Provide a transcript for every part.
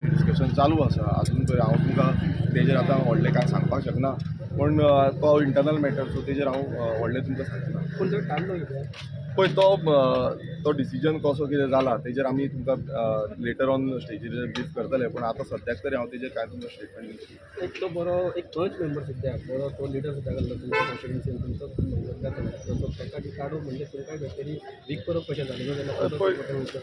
Discussion चालू आसा अजून तरी हांव तुमकां तेजेर आतां व्हडलें कांय सांगपाक शकना पण तो इंटरनल मॅटर सो तेजेर हांव व्हडलें तुमकां सांगना पूण तो काडलो कितें पळय तो डिसिजन कसो कितें जाला तेजेर आमी तुमकां लेटर ऑन स्टेजीर ब्रीफ करतले पण आतां सद्याक तरी हांव तेजेर कांय तुमकां स्टेटमेंट दिवंक एक तो बरो एक पंच मेंबर सद्याक बरो तो लिडर सुद्दां घाल्लो तुमच्या कॉन्स्टिट्युन्सीन तुमचो मेंबर जाता सो ताका काडून म्हणजे तुमकां खंय वीक करप कशें जालें जेन्ना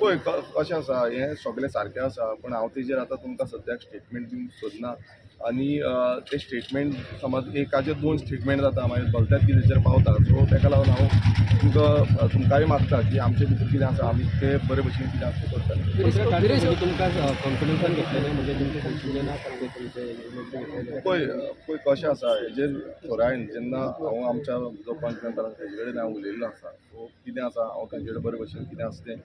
पळय कशें आसा हें सगळें सारकें आसा पण हांव तेजेर आतां तुमकां सद्याक स्टेटमेंट दिवंक सोदना आनी ते स्टेटमेंट समज एकाचे 2 स्टेटमेंट जाता मागीर भलत्याच कितेंचेर पावता सो ताका लागून हांव तुमकांय मागता की आमचे भितर कितें आसा आमी ते बरे भशेन कितें आसा तें करतले तुमकां कॉन्फिडन्सान घेतलेलें म्हणजे तुमचे टेन्शन नाका तुमचे पळय कशें आसा हेजेर थोरायन जेन्ना हांव आमच्या जो पंच मेंबर आसा तेजे कडेन हांव उलयल्लो आसा सो कितें आसा हांव तांचे कडेन बरे भशेन कितें आसा तें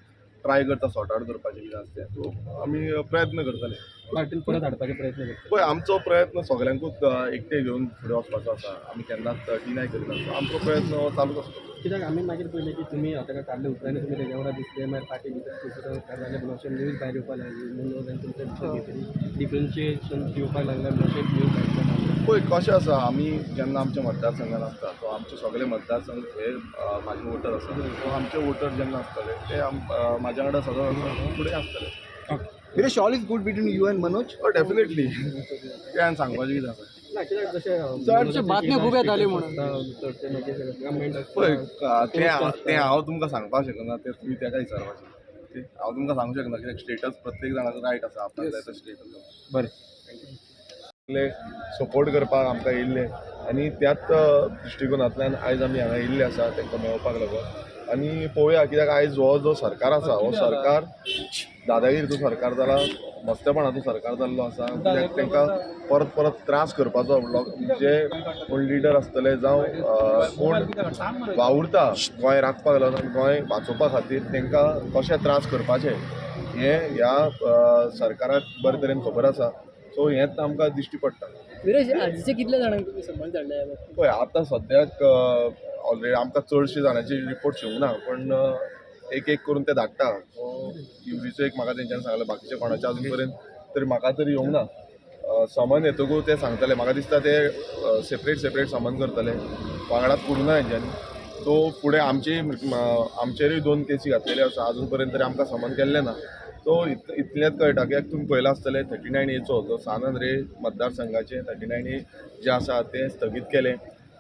ट्राय करता सॉर्ट आवट करपाचें कितें आसा तें सो आमी प्रयत्न करतले पार्टीन परत हाडपाचे प्रयत्न करता पळय आमचो प्रयत्न सगळ्यांकूच एकटे घेवन फुडें वचपाचो आसा आमी केन्नाच डिनाय करिना सो आमचो प्रयत्न हो चालूच आसतलो कित्याक आमी मागीर पयलें की तुमी ताका काडले उपरांत तुमी तेज्या वांगडा दिसले मागीर पार्टी भितर काडले म्हणून अशें न्यूज भायर येवपाक लागली म्हणून तुमचे डिफरन्शिएशन येवपाक लागलें म्हणून अशें न्यूज भायर पळय कशें आसा आमी जेन्ना आमच्या मतदारसंघान आसता सो आमचे सगळे मतदारसंघ हे म्हाजे वोटर आसा सो आमचे वोटर जेन्ना आसतले ते म्हाज्या वांगडा सगळो फुडें आसतले There is all is good between you and Manoj. Definitely तें हांवें सांगपाचें कितें आसा ना कित्याक जशें बातम्यो खूब येताल्यो म्हणून पळय तें हांव तुमकां सांगपाक शकना तें तुमी ताका विचारपाचें हांव तुमकां सांगूंक शकना कित्याक स्टेटस प्रत्येक जाणाचो रायट आसा आपल्याक जाय तो स्टेटस बरें सपोर्ट करपाक आमकां येयल्ले आनी त्याच दृश्टिकोनांतल्यान आयज आमी हांगा येयल्ले आसा तांकां मेळपाक लागून आनी पळोवया कित्याक आयज हो जो सरकार आसा हो सरकार दादागिरीचो सरकार जाला मस्तेपणाचो सरकार जाल्लो आसा कित्याक तांकां परत परत त्रास करपाचो जे कोण लिडर आसतले जावं कोण वावुरता गोंय राखपाक लागून गोंय वाचोवपा खातीर तांकां कशे त्रास करपाचे हें ह्या सरकाराक बरे तरेन खबर आसा सो हेंच आमकां दिश्टी पडटा विरेश आजचे कितले जाणांक तुमी संबंद धाडले पळय आतां सद्याक ऑलरेडी आमकां चडशे जाणांचे रिपोर्ट येवंक ना पण एक एक करून ते धाडटा युवीचो एक म्हाका तेंच्यांनी सांगलें बाकीचे कोणाचे अजून पर्यंत तरी म्हाका तरी येवंक ना समन येतकूच ते सांगतले म्हाका दिसता ते सेपरेट समन करतले वांगडाच करूं ना हेंच्यांनी सो फुडें आमचेरूय 2 केसी घातलेल्यो आसा अजून पर्यंत तरी आमकां समन केल्लें ना सो इतलेंच कळटा कित्याक तुमी पळयलां आसतलें 39A जो सान अंद्रे मतदारसंघाचे 39A जे आसा ते स्थगीत केले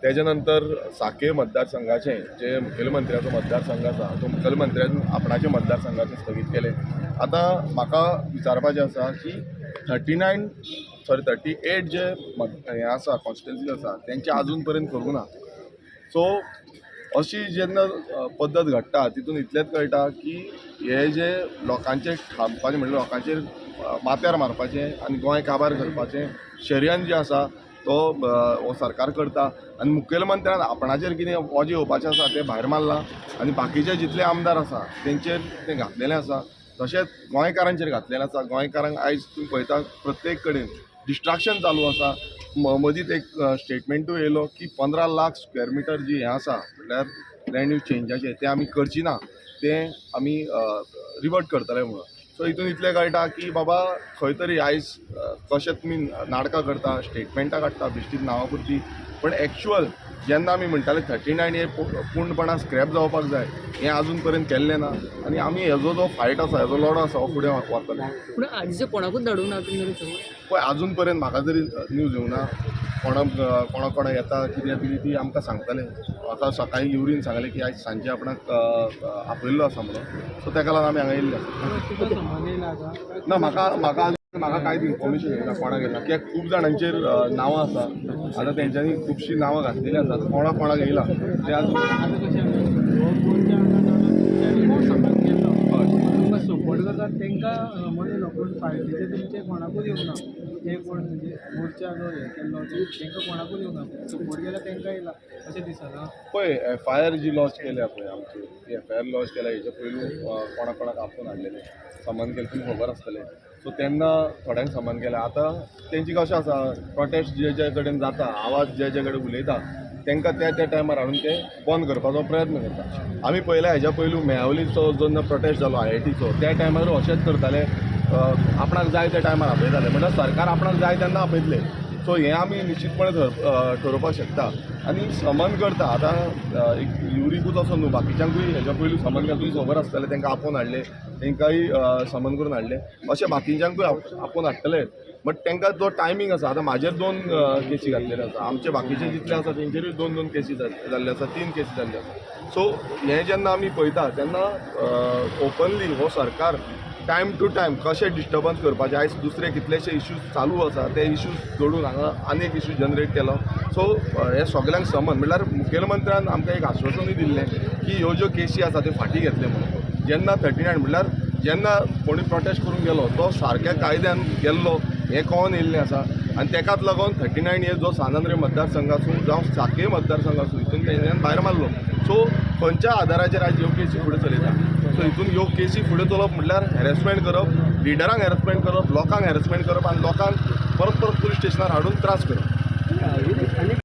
तेजे नंतर साके मतदारसंघाचे जे मुखेलमंत्र्याचो मतदारसंघ आसा तो मुखेलमंत्र्यान आपणाचे मतदारसंघाचे स्थगीत केले आतां म्हाका विचारपाचें आसा की 38 जे हें आसा कॉन्स्टिट्युन्सी आसा तेंचे आजून पर्यंत करूं ना सो अशी जेन्ना पद्दत घडटा तितून इतलेंच कळटा की हे जे लोकांचे थांबपाचें म्हणजे लोकांचेर माथ्यार मारपाचें आनी गोंय काबार करपाचें शर्यन जें आसा तो हो सरकार करता आनी मुखेलमंत्र्यान आपणाचेर कितें वजें येवपाचें आसा तें भायर मारलां आनी बाकीचे जितले आमदार आसा तेंचेर तें घातलेलें आसा तशेंच गोंयकारांचेर घातलेलें आसा गोंयकारांक आयज तुमी पळयता प्रत्येक कडेन डिस्ट्रॅक्शन चालू आसा मदींच एक स्टेटमेंटूय येयलो की 15 लाख स्क्वेअर मिटर जी हें आसा म्हटल्यार लँड यूज चेंजाचें तें आमी करची ना तें आमी रिवर्ट करतले म्हणून सो हितून इतलें कळटा की बाबा खंय तरी आयज कशें तुमी नाटकां करता स्टेटमेंटां काडटा बिश्टीत नांवां पुरती पण एक्चुअल जेन्ना आमी म्हणटाले 39A पूर्णपणान स्क्रॅप जावपाक जाय हें आजून पर्यंत केल्लें ना आनी आमी हेजो जो फायट आसा हेजो लढो आसा हो फुडें व्हरतले पूण आजचे कोणाकूच धाडूंक ना तुमी पळय आजून पर्यंत म्हाका तरी न्यूज येवंक ना कोणा येता कितें तरी ती आमकां सांगतले आतां सकाळीं युरीन सांगलें की आयज सांजे आपणाक आपयल्लो आसा म्हणून सो ताका लागून आमी हांगा येयल्ले आसा ना म्हाका कांयच इन्फॉर्मेशन येयना कोणाक येयना कित्याक खूब जाणांचेर नांवां आसा आतां तेंच्यांनी खुबशीं नांवां घातलेलीं आसात कोणाक येयला ते आजून सपोर्ट करतात तांकां म्हणून पूण पार्टीचे तुमचे कोणाकूच येवंक ना ते कोण म्हणजे मोर्चा जो हे केल्लो तांकां कोणाकूच येवंक ना सपोर्ट केल्यार तांकां येयला अशें दिसना पळय FIR जी लॉन्च केल्या पळय आमची ती FIR लॉन्च केल्या हेच्या पयलू कोणाक आपूण हाडलेलें समन केलें तुमकां खबर आसतलें सो तेन्ना थोड्यांक समन केलें आतां तेंची कशें आसा प्रोटेस्ट जे कडेन जाता आवाज जे कडेन उलयता तांकां त्या टायमार हाडून ते बंद करपाचो प्रयत्न करता. आमी पळयला हेज्या पयलू मेहावलीचो जेन्ना प्रोटेस्ट जालो IITचो त्या टायमार अशेंच करताले, आपणाक जाय त्या टायमार आपयताले, म्हणल्यार सरकार आपणाक जाय तेन्ना आपयतले. सो हें आमी निश्चितपणे ठरोवपाक शकता आनी समन करता. आतां एक युरिकूच असो न्हू, बाकीच्यांकूय हेज्या पयलू समन केला, तुका खबर आसतलें, तांकां आपोवन हाडले, तांकांय समन करून हाडले, अशें बाकीच्यांकूय आपोवन हाडटले. बट तांकां जो टायमींग आसा, आतां म्हाजेर 2 केसी घातलेले आसा, आमचे बाकीचे जितले आसा तेंचेरूय 2 केसी जाल्ले आसा, 3 केसी जाल्ले आसा. सो हें जेन्ना आमी पळयता तेन्ना ओपनली हो सरकार टायम टू टायम कशें डिस्टर्बन्स करपाचें, आयज दुसरे कितलेशे इश्यूज चालू आसा ते इश्यूज जोडून हांगा आनीक इश्यू जनरेट केलो. सो हे सगल्यांक समन, म्हणल्यार मुखेलमंत्र्यान आमकां एक आश्वासनूय दिल्लें की ह्यो ज्यो केसी आसा त्यो फाटीं घेतले म्हणून. जेन्ना 39 म्हणल्यार जेन्ना कोणी प्रोटेस्ट करून गेलो तो सारक्या कायद्यान गेल्लो हें कळोन येयल्लें आसा आनी ताकाच लागून 39 हे जो सानंद्रे मतदारसंघ आसूं जावं साखळे मतदारसंघ आसूं हितून तेंच्यान भायर मारलो. सो खंयच्या आदाराचेर आयज ह्यो केसी फुडें चलयता. सो हितून ह्यो केसी फुडें चलोवप म्हणल्यार हॅरेसमेंट करप, लिडरांक हॅरेसमेंट करप, लोकांक हॅरेसमेंट करप आनी लोकांक परत पुलीस स्टेशनार हाडून त्रास करप. आनी